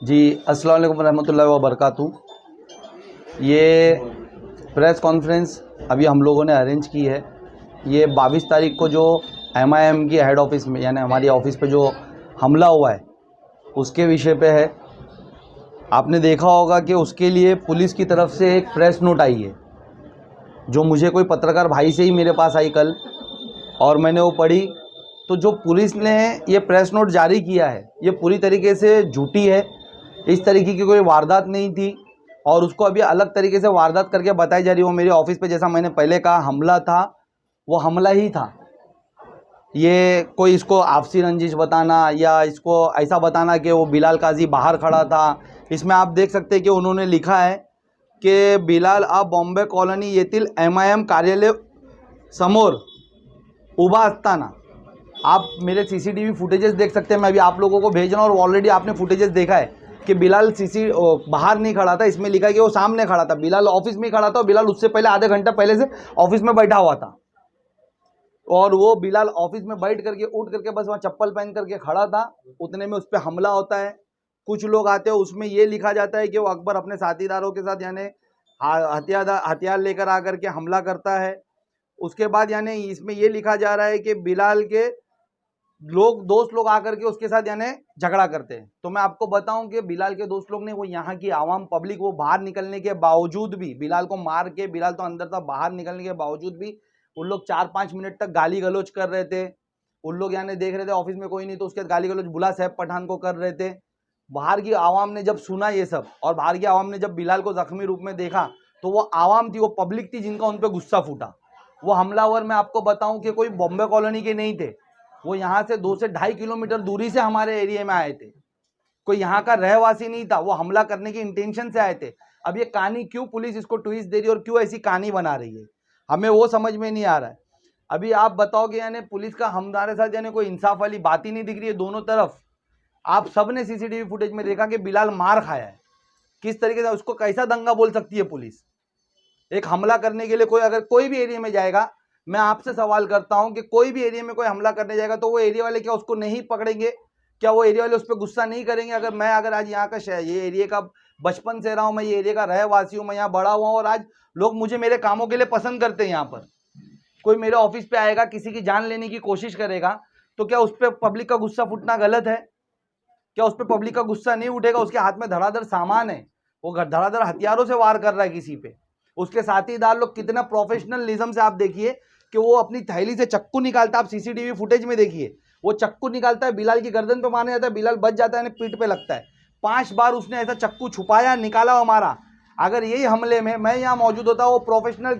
जी, अस्सलाम वालेकुम रहमतुल्लाहि व बरकातहू। ये प्रेस कॉन्फ्रेंस अभी हम लोगों ने अरेंज की है। ये 22 तारीख को जो MIM की हेड ऑफिस में यानी हमारी ऑफिस पे जो हमला हुआ है उसके विषय पे है। आपने देखा होगा कि उसके लिए पुलिस की तरफ से एक प्रेस नोट आई है, जो मुझे कोई पत्रकार भाई से ही मेरे पास आई कल, और मैंने वो पढ़ी। तो जो पुलिस ने ये प्रेस नोट जारी किया है ये पूरी तरीके से झूठी है। इस तरीके की कोई वारदात नहीं थी और उसको अभी अलग तरीके से वारदात करके बताई जा रही है। वो मेरे ऑफिस पे, जैसा मैंने पहले कहा, हमला था, वो हमला ही था। ये कोई इसको आपसी रंजिश बताना या इसको ऐसा बताना कि वो बिलाल काजी बाहर खड़ा था। इसमें आप देख सकते हैं कि उन्होंने लिखा है कि बिलाल बॉम्बे कॉलोनी येथील MIM कार्यालय समोर उभा असताना। आप मेरे CCTV फुटेजेस देख सकते हैं, मैं अभी आप लोगों को भेज रहा हूँ और ऑलरेडी आपने फुटेजेस देखा है कि बिलाल बाहर नहीं खड़ा था। इसमें लिखा है कि वो सामने खड़ा था, बिलाल ऑफिस में खड़ा था और बिलाल उससे पहले आधे घंटे पहले से ऑफिस में बैठा हुआ था। और वो बिलाल ऑफिस में बैठ करके उठ करके बस वहाँ चप्पल पहन करके खड़ा था। उतने में उस पर हमला होता है। कुछ लोग आते हैं, उसमें ये लिखा जाता है कि वो अकबर अपने साथीदारों के साथ यानी हथियार लेकर आकर के हमला करता है। उसके बाद यानी इसमें ये लिखा जा रहा है कि बिलाल के दोस्त लोग आकर के उसके साथ यानी झगड़ा करते हैं। तो मैं आपको बताऊं कि बिलाल के दोस्त लोग ने, वो यहाँ की आवाम पब्लिक, वो बाहर निकलने के बावजूद भी बिलाल को मार के, बिलाल तो अंदर था, बाहर निकलने के बावजूद भी उन लोग 4-5 मिनट तक गाली गलौज कर रहे थे। उन लोग यानी देख रहे थे ऑफिस में कोई नहीं, तो उसके बाद गाली गलौज बुला साहब पठान को कर रहे थे। बाहर की आवाम ने जब सुना ये सब, और बाहर की आवाम ने जब बिलाल को जख्मी रूप में देखा, तो वो आवाम थी, वो पब्लिक थी जिनका उन पर गुस्सा फूटा। वो हमलावर मैं आपको बताऊं कि कोई बॉम्बे कॉलोनी के नहीं थे। वो यहाँ से 2 से 2.5 किलोमीटर दूरी से हमारे एरिया में आए थे। कोई यहाँ का रहवासी नहीं था, वो हमला करने के इंटेंशन से आए थे। अब ये कहानी क्यों पुलिस इसको ट्विस्ट दे रही है और क्यों ऐसी कहानी बना रही है, हमें वो समझ में नहीं आ रहा है। अभी आप बताओगे यानी पुलिस का हमारे साथ यानी कोई इंसाफ वाली बात ही नहीं दिख रही है दोनों तरफ। आप सब ने CCTV फुटेज में देखा कि बिलाल मार खाया है। किस तरीके से उसको कैसा दंगा बोल सकती है पुलिस। एक हमला करने के लिए कोई अगर कोई भी एरिया में जाएगा, मैं आपसे सवाल करता हूं कि कोई भी एरिया में कोई हमला करने जाएगा तो वो एरिया वाले क्या उसको नहीं पकड़ेंगे? क्या वो एरिया वाले उस पर गुस्सा नहीं करेंगे? अगर आज यहाँ का ये एरिया का बचपन से रहा हूँ, मैं ये एरिया का रहवासी हूँ, मैं यहाँ बड़ा हुआ हूँ और आज लोग मुझे मेरे कामों के लिए पसंद करते हैं। यहाँ पर कोई मेरे ऑफिस पे आएगा, किसी की जान लेने की कोशिश करेगा, तो क्या उस पर पब्लिक का गुस्सा फूटना गलत है? क्या उस पर पब्लिक का गुस्सा नहीं उठेगा? उसके हाथ में धड़ाधड़ सामान है, वो धड़ाधड़ हथियारों से वार कर रहा है किसी पे। उसके साथीदार लोग कितना प्रोफेशनलिज्म से, आप देखिए कि वो अपनी थैली से चक्कू निकालता है। आप CCTV फुटेज में देखिए, वो चक्कू निकालता है, बिलाल की गर्दन पे मारने जाता है, बिलाल बच जाता है, पीठ पे लगता है। 5 बार उसने ऐसा चक्कू छुपाया, निकाला और मारा। अगर यही हमले में मैं यहाँ मौजूद होता, वो प्रोफेशनल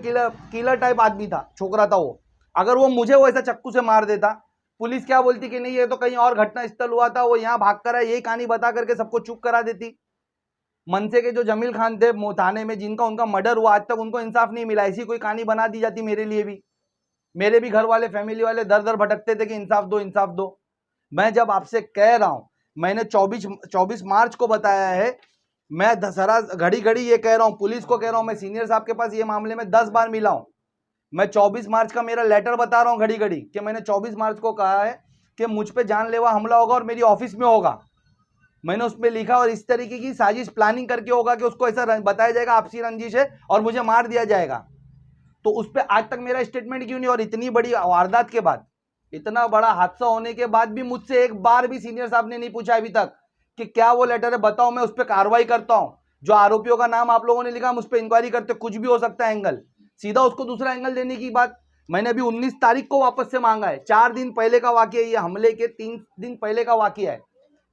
किलर टाइप आदमी था, छोकरा था वो, अगर वो मुझे वो ऐसा चक्कू से मार देता, पुलिस क्या बोलती कि नहीं ये तो कहीं और घटना स्थल हुआ था, वो यहाँ भाग कर है, यही कहानी बता करके सबको चुप करा देती। मनसे के जो जमील खान थे थाने में, जिनका उनका मर्डर हुआ, आज तक उनको इंसाफ नहीं मिला। ऐसी कोई कहानी बना दी जाती मेरे लिए भी। मेरे भी घर वाले, फैमिली वाले दर दर भटकते थे कि इंसाफ दो, इंसाफ दो। मैं जब आपसे कह रहा हूं, मैंने 24 मार्च को बताया है, मैं दशहरा घड़ी घड़ी ये कह रहा हूं, पुलिस को कह रहा हूं, मैं सीनियर साहब के पास ये मामले में 10 बार मिला हूं। मैं 24 मार्च का मेरा लेटर बता रहा हूं घड़ी घड़ी कि मैंने 24 मार्च को कहा है कि मुझ पे जानलेवा हमला होगा और मेरी ऑफिस में होगा। मैंने उसमें लिखा और इस तरीके की साजिश प्लानिंग करके होगा कि उसको ऐसा बताया जाएगा आपसी रंजिश है और मुझे मार दिया जाएगा। तो उस पर आज तक मेरा स्टेटमेंट क्यों नहीं? और इतनी बड़ी वारदात के बाद, इतना बड़ा हादसा होने के बाद भी मुझसे एक बार भी सीनियर साहब ने नहीं पूछा अभी तक कि क्या वो लेटर है, बताओ, मैं उस पर कार्रवाई करता हूं। जो आरोपियों का नाम आप लोगों ने लिखा, हम उस पर इंक्वायरी करते, कुछ भी हो सकता है एंगल, सीधा उसको दूसरा एंगल देने की बात। मैंने अभी 19 तारीख को वापस से मांगा है, 4 दिन पहले का वाकया, ये हमले के 3 दिन पहले का वाकया है।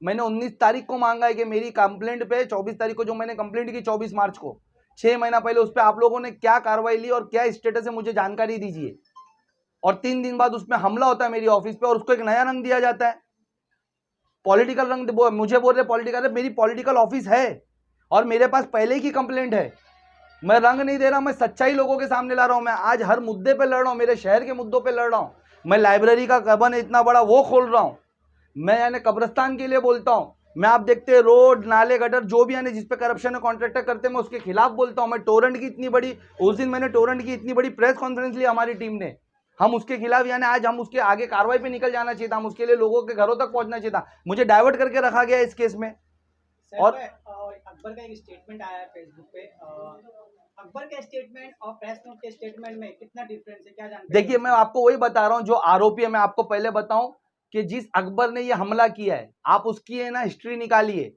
मैंने 19 तारीख को मांगा है कि मेरी कंप्लेंट पे 24 तारीख को जो मैंने कंप्लेंट की, 24 मार्च को, 6 महीना पहले, उस पर आप लोगों ने क्या कार्रवाई ली और क्या स्टेटस है मुझे जानकारी दीजिए। और 3 दिन बाद उसमें हमला होता है मेरी ऑफिस पे और उसको एक नया रंग दिया जाता है, पॉलिटिकल रंग। मुझे बोल रहे पॉलिटिकल, मेरी पॉलिटिकल ऑफिस है और मेरे पास पहले की कंप्लेंट है। मैं रंग नहीं दे रहा, मैं सच्चाई लोगों के सामने ला रहा हूं। मैं आज हर मुद्दे पे लड़ रहा हूं, मेरे शहर के मुद्दों पे लड़ रहा हूं। मैं लाइब्रेरी का कबन है इतना बड़ा, वो खोल रहा हूं। मैं यानी कब्रिस्तान के लिए बोलता हूं। मैं, आप देखते हैं, रोड, नाले, गटर, जो भी यानी जिसपे करप्शन है, कॉन्ट्रैक्टर करते हैं, मैं उसके खिलाफ बोलता हूं। मैं टोरेंट की इतनी बड़ी, उस दिन मैंने टोरेंट की इतनी बड़ी प्रेस कॉन्फ्रेंस ली हमारी टीम ने, हम उसके खिलाफ यानी आज हम उसके आगे कार्रवाई पे निकल जाना चाहिए था, हम उसके लिए लोगों के घरों तक पहुंचना चाहिए था। मुझे डाइवर्ट करके रखा गया इस केस में। और अकबर का एक स्टेटमेंट आया है फेसबुक पे, अकबर के स्टेटमेंट और प्रेस नोट के स्टेटमेंट में कितना डिफरेंस है, क्या जानते हैं? देखिए मैं आपको वही बता रहा हूं, जो आरोपी है, मैं आपको पहले बताऊं कि जिस अकबर ने ये हमला किया है, आप उसकी है ना हिस्ट्री निकालिए,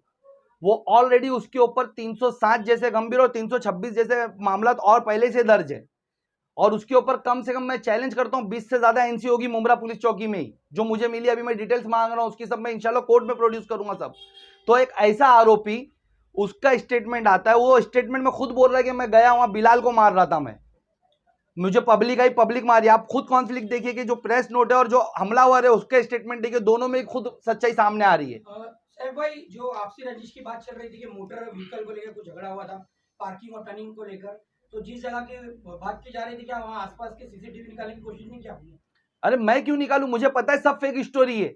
वो ऑलरेडी उसके ऊपर 307 जैसे गंभीर और 326 जैसे मामला और पहले से दर्ज है, और उसके ऊपर कम से कम मैं चैलेंज करता हूं 20 से ज्यादा एनसी होगी मुमरा पुलिस चौकी में ही, जो मुझे मिली। अभी मैं डिटेल्स मांग रहा हूं उसकी, सब मैं इंशाल्लाह कोर्ट में प्रोड्यूस करूंगा सब। तो एक ऐसा आरोपी, उसका स्टेटमेंट आता है, वो स्टेटमेंट में खुद बोल रहा है कि मैं गया वहां बिलाल को मार रहा था, मैं मुझे पब्लिक आई, पब्लिक मारी। आप खुद कॉन्फ्लिक्ट देखिए कि जो प्रेस नोट है और जो हमलावर है उसके स्टेटमेंट देखिए, दोनों में खुद सच्चाई सामने आ रही है। सर भाई, जो आपसी रंजिश की बात चल रही थी कि मोटर व्हीकल को लेकर कुछ झगड़ा हुआ था, पार्किंग और टर्निंग को लेकर, तो जिस जगह की बात की जा रही थी, क्या वहाँ आसपास के सीसीटीवी निकालने की कोशिश नहीं की आपने? अरे मैं क्यों निकालूं, मुझे पता है सब फेक स्टोरी है।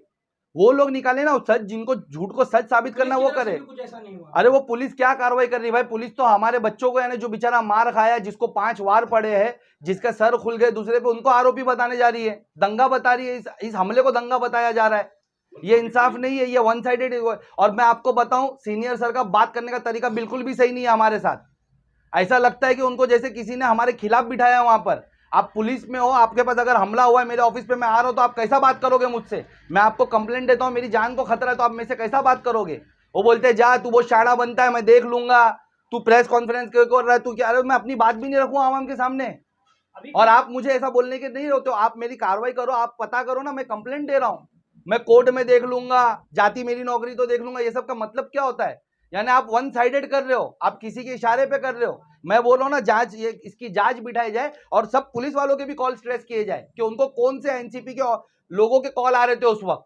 वो लोग निकाले ना, सच, जिनको झूठ को सच साबित करना वो करे। कुछ ऐसा नहीं हुआ। अरे वो पुलिस क्या कार्रवाई कर रही है भाई? पुलिस तो हमारे बच्चों को, यानी जो बेचारा मार खाया, जिसको 5 वार पड़े हैं, जिसका सर खुल गए दूसरे पे, उनको आरोपी बताने जा रही है, दंगा बता रही है, इस हमले को दंगा बताया जा रहा है। ये इंसाफ नहीं है, ये वन साइडेड। और मैं आपको बताऊं, सीनियर सर का बात करने का तरीका बिल्कुल भी सही नहीं है हमारे साथ। ऐसा लगता है कि उनको जैसे किसी ने हमारे खिलाफ बिठाया वहां पर। आप पुलिस में हो, आपके पास अगर हमला हुआ है, मेरे ऑफिस पे मैं आ रहा हूं, तो आप कैसा बात करोगे मुझसे? मैं आपको कंप्लेंट देता हूं, मेरी जान को खतरा है, तो आप मेरे से कैसा बात करोगे? वो बोलते जा, तू वो शाड़ा बनता है, मैं देख लूंगा, तू प्रेस कॉन्फ्रेंस क्यों कर रहा है, तू क्या? अरे मैं अपनी बात भी नहीं रखूँ आवाम के सामने, और आप मुझे ऐसा बोलने के नहीं होते हो। आप मेरी कार्रवाई करो, आप पता करो ना, मैं कंप्लेंट दे रहा हूं, मैं कोर्ट में देख लूंगा, जाती मेरी नौकरी तो देख लूंगा। ये सब का मतलब क्या होता है? यानी आप वन साइडेड कर रहे हो, आप किसी के इशारे पे कर रहे हो। मैं बोल रहा हूं ना, जांच, ये इसकी जांच बिठाई जाए, और सब पुलिस वालों के भी कॉल स्ट्रेस किए जाए कि उनको कौन से एनसीपी के लोगों के कॉल आ रहे थे उस वक्त,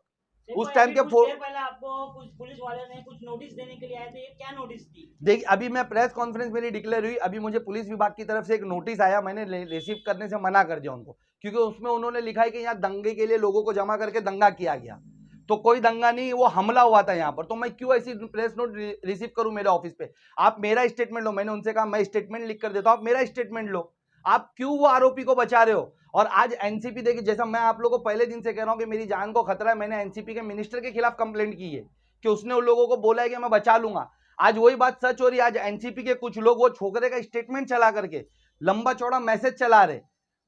उस टाइम के पहले आपको कुछ पुलिस वाले ने कुछ नोटिस देने के लिए आए थे, ये क्या नोटिस थी? देखिए अभी मैं प्रेस कॉन्फ्रेंस मेरी डिक्लेयर हुई, अभी मुझे पुलिस विभाग की तरफ से एक नोटिस आया, मैंने रिसीव करने से मना कर दिया उनको, क्योंकि उसमें उन्होंने लिखा है कि यहाँ दंगे के लिए लोगों को जमा करके दंगा किया गया। तो कोई दंगा नहीं, वो हमला हुआ था यहाँ पर। तो मैं क्यों ऐसी प्रेस नोट रिसीव करूं मेरे ऑफिस पे? आप मेरा स्टेटमेंट लो, मैंने उनसे कहा मैं स्टेटमेंट लिख कर देता हूं, आप मेरा स्टेटमेंट लो। आप क्यों वो आरोपी को बचा रहे हो? और आज एनसीपी देखिए, जैसा मैं आप लोगों को पहले दिन से कह रहा हूं कि मेरी जान को खतरा है, मैंने एनसीपी के मिनिस्टर के खिलाफ कंप्लेंट की है कि उसने उन लोगों को बोला है कि मैं बचा लूंगा। आज वही बात सच हो रही है। आज एनसीपी के कुछ लोग वो छोकरे का स्टेटमेंट चला करके लंबा चौड़ा मैसेज चला रहे,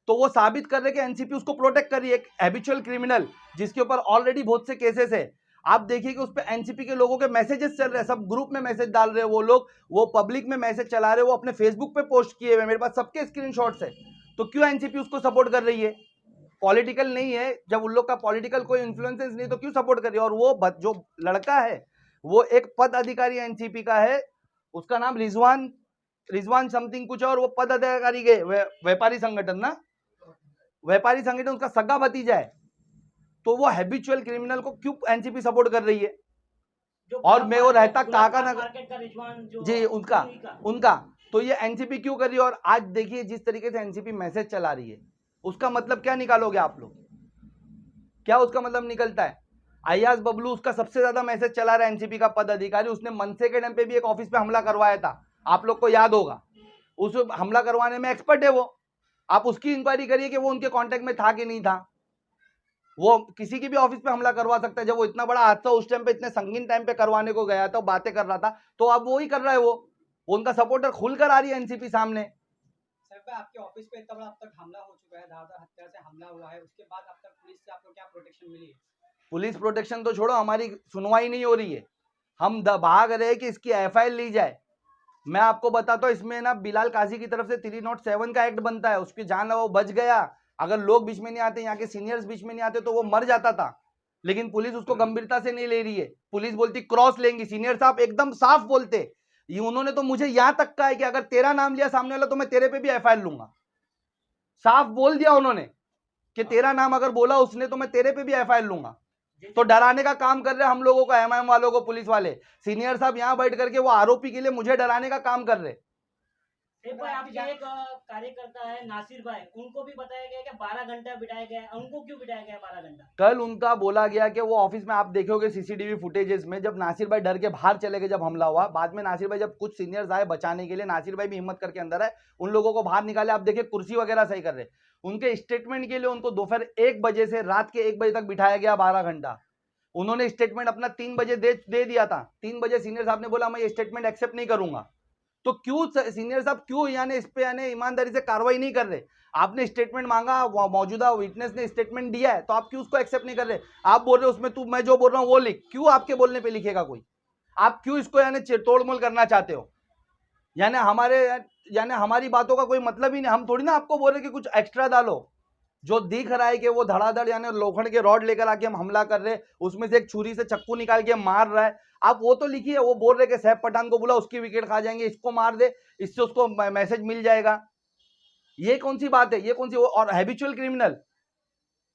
तो वो साबित कर रहे कि एनसीपी उसको प्रोटेक्ट कर रही है। एक हैबिचुअल क्रिमिनल जिसके ऊपर ऑलरेडी बहुत से केसेस है, आप देखिए कि उस पर एनसीपी के लोगों के मैसेजेस चल रहे हैं, सब ग्रुप में मैसेज डाल रहे हैं वो लोग, वो पब्लिक में मैसेज चला रहे हैं, वो अपने फेसबुक पे पोस्ट किए हुए, मेरे पास सबके स्क्रीनशॉट्स है। तो क्यों एनसीपी उसको सपोर्ट कर रही है? पॉलिटिकल नहीं है, जब उन लोग का पॉलिटिकल कोई इन्फ्लुएंसेस नहीं तो क्यों सपोर्ट कर रही है? और वो जो लड़का है वो एक पद अधिकारी एनसीपी का है, उसका नाम रिजवान समथिंग कुछ, और वो पद अधिकारी के व्यापारी संगठन ना, व्यापारी संगठन उसका सगा भतीजा है। तो वो हैबिचुअल क्रिमिनल को क्यों एनसीपी सपोर्ट कर रही है? और मैं वो रहता काका नगर जी, उनका तो ये एनसीपी क्यों कर रही है? और आज देखिए जिस तरीके से एनसीपी मैसेज चला रही है, उसका मतलब क्या निकालोगे आप लोग? क्या उसका मतलब निकलता है? अयाज बबलू उसका सबसे ज्यादा मैसेज चला रहा है, एनसीपी का पद अधिकारी, उसने मनसे के टाइम पे भी एक ऑफिस पे हमला करवाया था, आप लोग को याद होगा। उस हमला करवाने में एक्सपर्ट है वो, आप उसकी इंक्वायरी करिए कि वो उनके कांटेक्ट में था कि नहीं था। वो किसी की भी ऑफिस पे हमला करवा सकता है। जब वो इतना बड़ा हादसा उस टाइम पे इतने संगीन टाइम पे करवाने को गया था, बातें कर रहा था, तो अब वो ही कर रहा है। वो उनका सपोर्टर खुलकर आ रही है एनसीपी सामने। सर आपके ऑफिस पे इतना बड़ा अब तक हमला हो चुका है, धारदार हत्या से हमला हुआ है, उसके बाद अब तक पुलिस से आपको क्या प्रोटेक्शन मिली है? पुलिस प्रोटेक्शन तो छोड़ो, हमारी सुनवाई नहीं हो रही है, हम भाग रहे हैं कि इसकी एफआईआर ली जाए। मैं आपको बताता हूँ, इसमें ना बिलाल काजी की तरफ से 307 का एक्ट बनता है, उसकी जान वो बच गया। अगर लोग बीच में नहीं आते, यहाँ के सीनियर्स बीच में नहीं आते, तो वो मर जाता था। लेकिन पुलिस उसको गंभीरता से नहीं ले रही है। पुलिस बोलती क्रॉस लेंगी, सीनियर साहब एकदम साफ बोलते। ये उन्होंने तो मुझे यहां तक कहा है कि अगर तेरा नाम लिया सामने वाला तो मैं तेरे पे भी एफआईआर लूंगा। साफ बोल दिया उन्होंने कि तेरा नाम अगर बोला उसने तो मैं तेरे पे भी एफआईआर लूंगा। तो डराने का काम कर रहे हैं हम लोगों को, एमआईएम वालों को, पुलिस वाले सीनियर साहब यहां बैठ करके वो आरोपी के लिए मुझे डराने का काम कर रहे। एक भाई आपके एक कार्यकर्ता है नासिर भाई, उनको भी बताया गया कि 12 घंटा बिठाया गया है। उनको क्यों बिठाया गया 12 घंटा? कल उनका बोला गया कि वो ऑफिस में, आप देखोगे सीसीटीवी फुटेजेस में, जब नासिर भाई डर के बाहर चले गए, जब हमला हुआ, बाद में नासिर भाई जब कुछ सीनियर्स आए बचाने के लिए, नासिर भाई भी हिम्मत करके अंदर आए, उन लोगों को बाहर निकाले। आप देखिए कुर्सी वगैरह सही कर रहे। उनके स्टेटमेंट के लिए उनको दोपहर 1 बजे से रात के 1 बजे तक बिठाया गया 12 घंटा। उन्होंने स्टेटमेंट अपना 3 बजे दे दिया था। 3 बजे सीनियर साहब ने बोला मैं ये स्टेटमेंट एक्सेप्ट नहीं करूंगा। तो क्यों सीनियर साहब क्यों यानी इस पे यानी ईमानदारी से कार्रवाई नहीं कर रहे? आपने स्टेटमेंट मांगा, मौजूदा विटनेस ने स्टेटमेंट दिया है, तो आप क्यों उसको एक्सेप्ट नहीं कर रहे? आप बोल रहे हो उसमें तू मैं जो बोल रहा हूं वो लिख, क्यों आपके बोलने पे लिखेगा कोई? आप क्यों इसको यानी तोड़मोड़ करना चाहते हो? यानी हमारी बातों का कोई मतलब ही नहीं। हम थोड़ी ना आपको बोल रहे कि कुछ एक्स्ट्रा डालो। जो दिख रहा है कि वो धड़ाधड़ यानी लोखंड के रॉड लेकर आके हम हमला कर रहे, उसमें से एक छुरी से चक्कू निकाल के मार रहा है, आप वो तो लिखिए। वो बोल रहे कि सैफ पठान को बुला, उसकी विकेट खा जाएंगे, इसको मार दे, इससे उसको मैसेज मिल जाएगा। ये कौन सी बात है? ये कौन सी? और हैबिचुअल क्रिमिनल,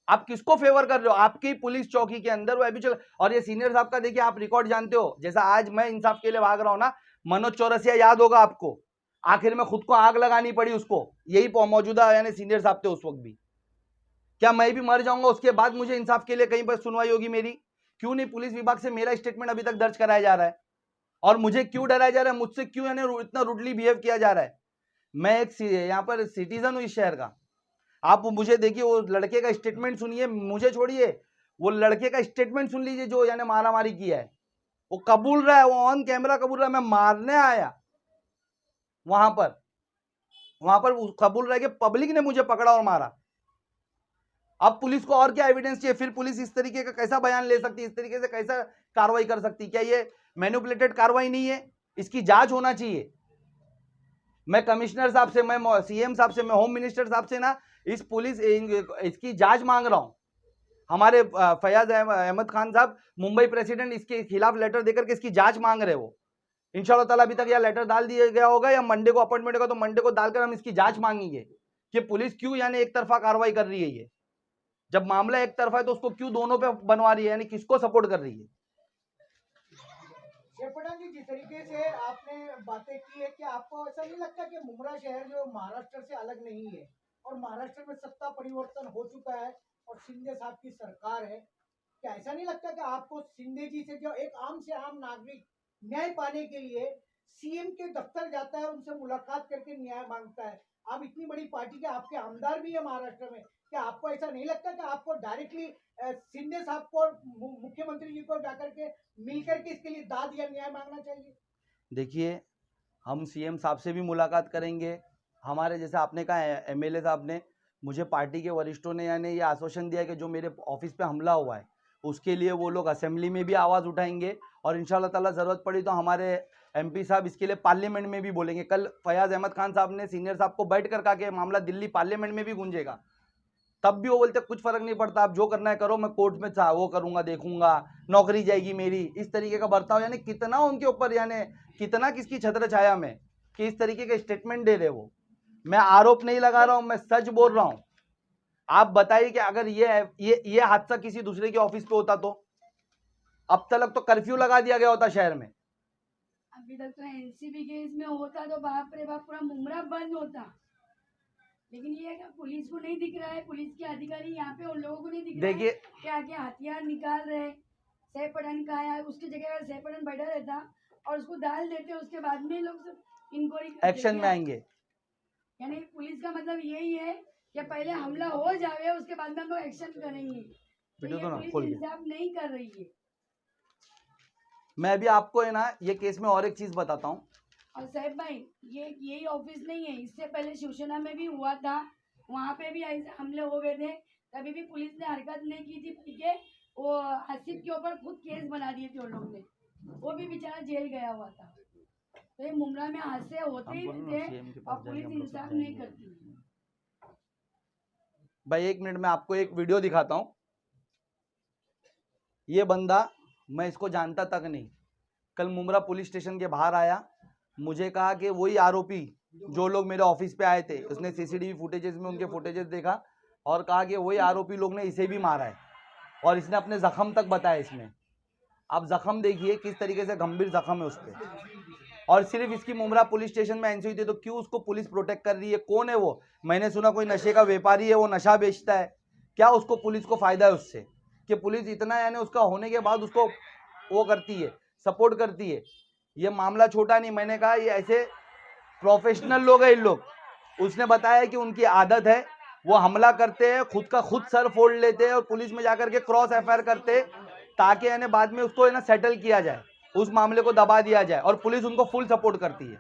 आप किसको फेवर कर रहे हो? आपकी पुलिस चौकी के अंदर वो हैबिचुअल। और ये सीनियर साहब का देखिए, आप रिकॉर्ड जानते हो, जैसा आज मैं इंसाफ के लिए भाग रहा हूं ना, मनोज चौरसिया याद होगा आपको, आखिर में खुद को आग लगानी पड़ी उसको, यही मौजूदा यानी सीनियर साहब थे उस वक्त भी। क्या मैं भी मर जाऊंगा उसके बाद मुझे इंसाफ के लिए कहीं पर सुनवाई होगी मेरी? क्यों नहीं पुलिस विभाग से मेरा स्टेटमेंट अभी तक दर्ज कराया जा रहा है? और मुझे क्यों डराया जा रहा है? मुझसे क्यों यानी इतना रूडली बिहेव किया जा रहा है? मैं एक यहाँ पर सिटीजन हूं इस शहर का। आप मुझे देखिए, वो लड़के का स्टेटमेंट सुनिए, मुझे छोड़िए, वो लड़के का स्टेटमेंट सुन लीजिए जो यानी मारामारी किया है। वो कबूल रहा है, वो ऑन कैमरा कबूल रहा है, मैं मारने आया वहां पर कबूल रह के पब्लिक ने मुझे पकड़ा और मारा। अब पुलिस को और क्या एविडेंस चाहिए? फिर पुलिस इस तरीके का कैसा बयान ले सकती है? इस तरीके से कैसा कार्रवाई कर सकती है? क्या ये मैनिपुलेटेड कार्रवाई नहीं है? इसकी जांच होना चाहिए। मैं कमिश्नर साहब से, मैं सीएम साहब से, मैं होम मिनिस्टर साहब से ना इस पुलिस इसकी जांच मांग रहा हूं। हमारे फयाज अहमद खान साहब मुंबई प्रेसिडेंट इसके खिलाफ लेटर देकर के इसकी जांच मांग रहे हो। इंशाल्लाह ताला अभी तक यह लेटर डाल दिया गया होगा या मंडे को अपॉइंटमेंट होगा, तो मंडे को डालकर हम इसकी जांच मांगेंगे कि पुलिस क्यों यानी एक तरफा कार्रवाई कर रही है। ये जब मामला एक तरफा है तो उसको क्यों दोनों पे बनवा रही है, यानी किसको सपोर्ट कर रही है? पठान जी, जिस तरीके से आपने बातें की है, कि आपको ऐसा नहीं लगता कि मुमरा शहर जो महाराष्ट्र से अलग नहीं है और महाराष्ट्र में सत्ता परिवर्तन हो चुका है और शिंदे साहब की सरकार है, क्या ऐसा नहीं लगता कि आपको शिंदे जी से, जो एक आम से आम नागरिक न्याय पाने के लिए सीएम के दफ्तर जाता है, उनसे मुलाकात करके न्याय मांगता है, आप इतनी बड़ी पार्टी के आपके आमदार भी है महाराष्ट्र में, क्या आपको ऐसा नहीं लगता कि आपको डायरेक्टली शिंदे साहब को, मुख्यमंत्री जी को जाकर के मिलकर के इसके लिए दाद या न्याय मांगना चाहिए? देखिए, हम सीएम साहब से भी मुलाकात करेंगे। हमारे जैसे आपने कहा एमएलए साहब ने, मुझे पार्टी के वरिष्ठों ने यानी ये आश्वासन दिया कि जो मेरे ऑफिस पे हमला हुआ है उसके लिए वो लोग असेंबली में भी आवाज़ उठाएंगे और इंशाल्लाह ताला ज़रूरत पड़ी तो हमारे एमपी साहब इसके लिए पार्लियामेंट में भी बोलेंगे। कल फयाज अहमद खान साहब ने सीनियर साहब को बैठ कर कहा कि मामला दिल्ली पार्लियामेंट में भी गूंजेगा, तब भी वो बोलते कुछ फर्क नहीं पड़ता, आप जो करना है करो, मैं कोर्ट में वो करूंगा, देखूंगा, नौकरी जाएगी मेरी। इस तरीके का बर्ताव, यानी कितना उनके ऊपर, यानी कितना किसकी छत्र छाया में कि इस तरीके के स्टेटमेंट दे रहे वो। मैं आरोप नहीं लगा रहा हूं, मैं सच बोल रहा हूं। आप बताइए कि अगर ये हादसा किसी दूसरे के ऑफिस पे होता तो अब तक तो कर्फ्यू लगा दिया गया होता शहर में। अभी तक तो एनसीबी केस में होता तो बाप रे बाप, पूरा मुमरा बंद होता। लेकिन ये है पुलिस को नहीं दिख रहा है, पुलिस के अधिकारी यहाँ पे उन लोगों को नहीं दिख रहा है कि आगे हथियार निकाल रहे। सैफ पठान कहा है, उसकी जगह अगर सैफ पठान बैठा रहता और उसको डाल देते, उसके बाद में लोग सब इंक्वायरी एक्शन में आएंगे। यानी पुलिस का मतलब यही है कि पहले हमला हो जाए, उसके बाद में हम लोग एक्शन करेंगे। तो पुलिस इंसाफ नहीं कर रही है। मैं भी आपको है ना ये केस में और एक चीज बताता हूँ। और साहब भाई, ये यही ऑफिस नहीं है, इससे पहले शिवसेना में भी हुआ था, वहाँ पे भी ऐसे हमले हो गए थे, तभी भी पुलिस ने हरकत नहीं की थी, बल्कि वो आसिफ के ऊपर खुद केस बना दिए थे उन लोग ने, वो भी बेचारा जेल गया हुआ था। तो ये मुमरा में हादसे होते ही थे और पुलिस इंसाफ नहीं करती। भाई 1 मिनट में आपको एक वीडियो दिखाता हूँ। ये बंदा, मैं इसको जानता तक नहीं, कल मुमरा पुलिस स्टेशन के बाहर आया, मुझे कहा कि वही आरोपी जो लोग मेरे ऑफिस पे आए थे, उसने सीसीटीवी फुटेजेस में उनके फुटेजेस देखा और कहा कि वही आरोपी लोग ने इसे भी मारा है और इसने अपने जख्म तक बताया इसमें। आप जख्म देखिए किस तरीके से गंभीर जख्म है उस पर। और सिर्फ इसकी मुमरा पुलिस स्टेशन में एनसी हुई थी, तो क्यों उसको पुलिस प्रोटेक्ट कर रही है? कौन है वो? मैंने सुना कोई नशे का व्यापारी है, वो नशा बेचता है। क्या उसको पुलिस को फायदा है उससे कि पुलिस इतना यानी उसका होने के बाद उसको वो करती है, सपोर्ट करती है? ये मामला छोटा नहीं, मैंने कहा ये ऐसे प्रोफेशनल लोग हैं इन लोग। उसने बताया कि उनकी आदत है, वो हमला करते हैं, खुद का खुद सर फोड़ लेते हैं और पुलिस में जाकर के क्रॉस एफआईआर करते हैं, ताकि यानी बाद में उसको है ना सेटल किया जाए, उस मामले को दबा दिया जाए, और पुलिस उनको फुल सपोर्ट करती है।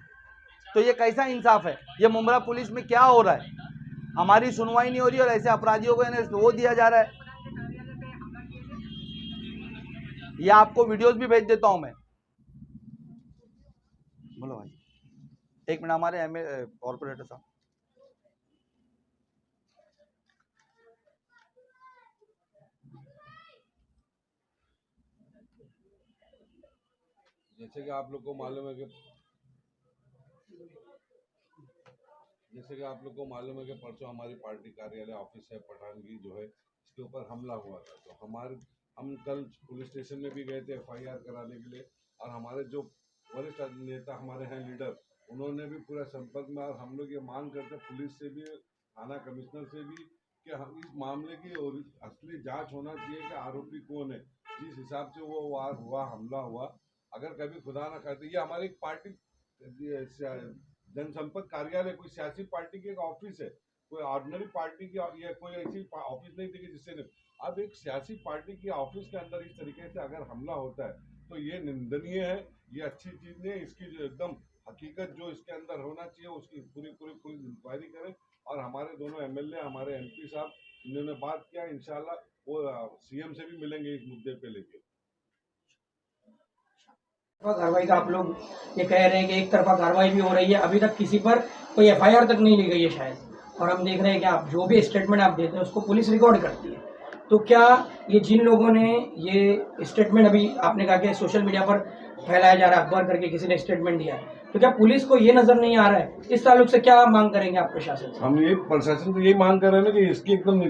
तो ये कैसा इंसाफ है? ये मुमरा पुलिस में क्या हो रहा है? हमारी सुनवाई नहीं हो रही और ऐसे अपराधियों को यानी वो दिया जा रहा है। ये आपको वीडियोस भी भेज देता हूं मैं। बोलो भाई, एक मिनट, हमारे कॉर्पोरेटर साहब। जैसे कि आप लोग को मालूम है कि परसों हमारी पार्टी कार्यालय ऑफिस है पठानगी जो है, इसके ऊपर हमला हुआ था। तो हम कल पुलिस स्टेशन में भी गए थे एफआईआर कराने के लिए, और हमारे जो वरिष्ठ नेता हमारे हैं लीडर, उन्होंने भी पूरा संपर्क में, और हम लोग ये मांग करते पुलिस से भी, थाना कमिश्नर से भी, कि हम इस मामले की असली जांच होना चाहिए कि आरोपी कौन है, जिस हिसाब से वो वार हुआ, हमला हुआ। अगर कभी खुदा ना करते, ये हमारी एक पार्टी जनसंपर्क कार्यालय कोई सियासी पार्टी की एक ऑफिस है, कोई ऑर्डिनरी पार्टी की, या कोई ऐसी ऑफिस नहीं थी कि जिससे नहीं। अब एक सियासी पार्टी की ऑफिस के अंदर इस तरीके से अगर हमला होता है तो ये निंदनीय है, ये अच्छी चीज नहीं है। इसकी जो एकदम हकीकत जो इसके अंदर होना चाहिए उसकी पूरी पुलिस इंक्वायरी करे, और हमारे दोनों एमएलए, हमारे एमपी साहब, इन्होंने बात किया, इंशाल्लाह वो सीएम से भी मिलेंगे इस मुद्दे पे लेके। कार्रवाई का आप लोग ये कह रहे हैं कि एक तरफा कार्रवाई भी हो रही है, अभी तक किसी पर कोई एफआईआर तक नहीं ली गई है शायद, और हम देख रहे हैं कि आप जो भी स्टेटमेंट आप देते हैं उसको पुलिस रिकॉर्ड करती है। तो क्या ये जिन लोगों ने ये स्टेटमेंट, अभी आपने कहा कि सोशल मीडिया पर फैलाया जा रहा है, अखबार करके किसी ने स्टेटमेंट दिया है, तो क्या पुलिस को ये नजर नहीं आ रहा है? इस ताल्लुक से क्या मांग करेंगे आप प्रशासन से? हम ये प्रशासन से यही मांग कर रहे हैं ना कि इसकी एकदम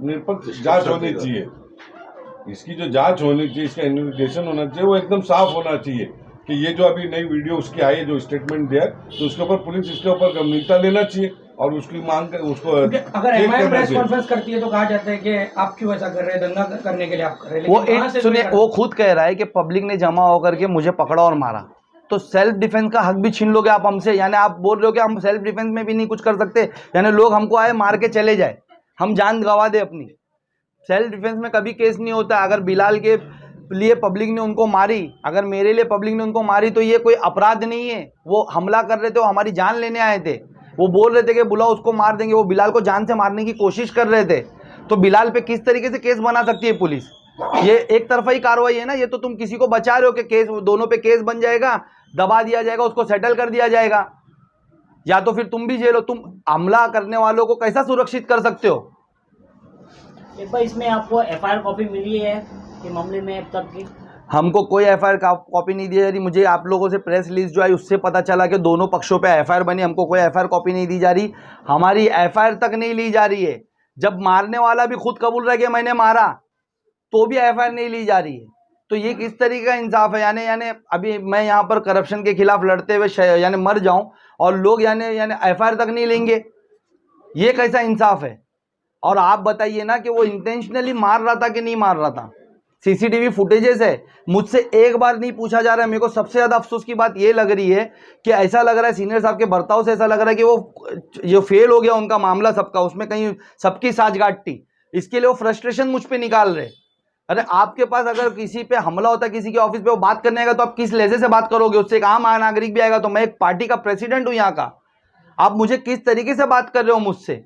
निष्पक्ष जांच होनी चाहिए। इसकी जो जांच होनी चाहिए, इसका इन्वेस्टिगेशन होना चाहिए, वो एकदम साफ होना चाहिए कि ये जो अभी नई वीडियो उसकी आई है, जो स्टेटमेंट दिया, तो उसके ऊपर पुलिस इसके ऊपर गंभीरता लेना चाहिए और उसकी मांग कर उसको। अगर एमआईएम प्रेस कॉन्फ्रेंस करती है तो कहा जाता है कि आप क्यों ऐसा कर रहे हैं, दंगा करने के लिए आप कर रहे हैं। वो सुनिए, वो खुद कह रहा है कि पब्लिक ने जमा होकर के मुझे पकड़ा और मारा, तो सेल्फ डिफेंस का हक भी छीन लोगे आप हमसे? यानी आप बोल रहे हो कि हम सेल्फ डिफेंस में भी नहीं कुछ कर सकते? यानी लोग हमको आए मार के चले जाए, हम जान गंवा दे अपनी? सेल्फ डिफेंस में कभी केस नहीं होता। अगर बिलाल के लिए पब्लिक ने उनको मारी, अगर मेरे लिए पब्लिक ने उनको मारी, तो ये कोई अपराध नहीं है। वो हमला कर रहे थे, वो हमारी जान लेने आए थे, वो बोल रहे थे कि बुलाओ उसको मार देंगे, वो बिलाल को जान से मारने की कोशिश कर रहे थे। तो बिलाल पे किस तरीके से केस बना सकती है पुलिस? ये एक तरफा ही कार्रवाई है ना। ये तो तुम किसी को बचा रहे हो कि केस दोनों पे केस बन जाएगा, दबा दिया जाएगा, उसको सेटल कर दिया जाएगा, या तो फिर तुम भी जेलो। तुम हमला करने वालों को कैसा सुरक्षित कर सकते हो? एक बार इसमें आपको एफआईआर कॉपी मिली है कि मामले में अब तक की? हमको कोई एफआईआर कॉपी नहीं दी जा रही। मुझे आप लोगों से प्रेस रिलीज जो आई उससे पता चला कि दोनों पक्षों पे एफआईआर बनी। हमको कोई एफआईआर कॉपी नहीं दी जा रही, हमारी एफआईआर तक नहीं ली जा रही है। जब मारने वाला भी खुद कबूल रह गया मैंने मारा, तो भी एफआईआर नहीं ली जा रही है। तो ये किस तरीके का इंसाफ है? यानी अभी मैं यहाँ पर करप्शन के खिलाफ लड़ते हुए यानी मर जाऊं और लोग यानी एफआईआर तक नहीं लेंगे, ये कैसा इंसाफ है? और आप बताइए ना कि वो इंटेंशनली मार रहा था कि नहीं मार रहा था? सीसीटीवी फुटेजेस है, मुझसे एक बार नहीं पूछा जा रहा है। मेरे को सबसे ज़्यादा अफसोस की बात ये लग रही है कि ऐसा लग रहा है सीनियर साहब के बर्ताव से ऐसा लग रहा है कि वो जो फेल हो गया उनका मामला सबका, उसमें कहीं सबकी साझगाट थी, इसके लिए वो फ्रस्ट्रेशन मुझ पे निकाल रहे। अरे आपके पास अगर किसी पे हमला होता है, किसी के ऑफिस पे वो बात करने आएगा, तो आप किस लहजे से बात करोगे? उससे एक आम नागरिक भी आएगा। तो मैं एक पार्टी का प्रेसिडेंट हूं यहाँ का, आप मुझे किस तरीके से बात कर रहे हो मुझसे?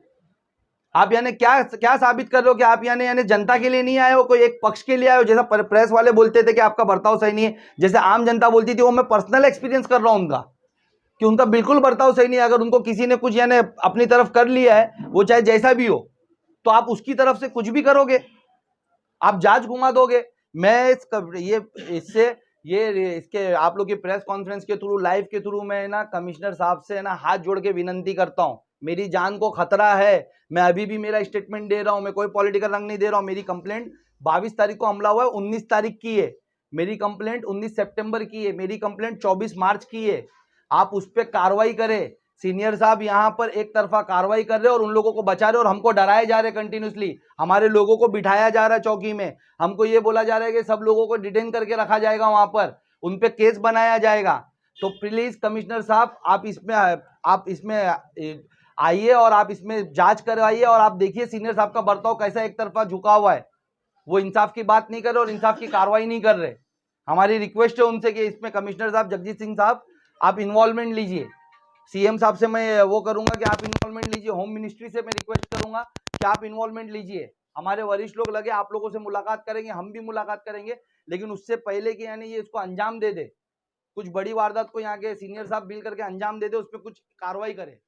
आप यानी क्या साबित कर रहे हो कि आप यानी जनता के लिए नहीं आए हो, कोई एक पक्ष के लिए आए हो? जैसा प्रेस वाले बोलते थे कि आपका बर्ताव सही नहीं है, जैसे आम जनता बोलती थी, वो मैं पर्सनल एक्सपीरियंस कर रहा हूं उनका कि उनका बिल्कुल बर्ताव सही नहीं है। अगर उनको किसी ने कुछ यानी अपनी तरफ कर लिया है, वो चाहे जैसा भी हो, तो आप उसकी तरफ से कुछ भी करोगे, आप जांच घुमा दोगे। मैं इसके आप लोग की प्रेस कॉन्फ्रेंस के थ्रू, लाइव के थ्रू मैं ना कमिश्नर साहब से ना हाथ जोड़ के विनंती करता हूं, मेरी जान को खतरा है। मैं अभी भी मेरा स्टेटमेंट दे रहा हूं, मैं कोई पॉलिटिकल रंग नहीं दे रहा हूं। मेरी कंप्लेंट 22 तारीख को हमला हुआ है, 19 तारीख की है। मेरी कंप्लेंट 19 सितंबर की है, मेरी कंप्लेंट 24 मार्च की है। आप उस पर कार्रवाई करें। सीनियर साहब यहाँ पर एक तरफा कार्रवाई कर रहे हैं और उन लोगों को बचा रहे हैं और हमको डराए जा रहे हैं कंटिन्यूसली। हमारे लोगों को बिठाया जा रहा है चौकी में, हमको ये बोला जा रहा है कि सब लोगों को डिटेन करके रखा जाएगा, वहां पर उन पे केस बनाया जाएगा। तो प्लीज कमिश्नर साहब आप इसमें आइए और आप इसमें जांच करवाइए और आप देखिए सीनियर साहब का बर्ताव कैसा एक तरफा झुका हुआ है। वो इंसाफ की बात नहीं कर रहे और इंसाफ की कार्रवाई नहीं कर रहे। हमारी रिक्वेस्ट है उनसे कि इसमें कमिश्नर साहब जगजीत सिंह साहब आप इन्वॉल्वमेंट लीजिए। सीएम साहब से मैं वो करूंगा कि आप इन्वॉल्वमेंट लीजिए, होम मिनिस्ट्री से मैं रिक्वेस्ट करूंगा कि आप इन्वॉल्वमेंट लीजिए। हमारे वरिष्ठ लोग लगे आप लोगों से मुलाकात करेंगे, हम भी मुलाकात करेंगे, लेकिन उससे पहले कि यानी ये इसको अंजाम दे दे, कुछ बड़ी वारदात को यहाँ के सीनियर साहब बिल करके अंजाम दे दे, उस पर कुछ कार्रवाई करे।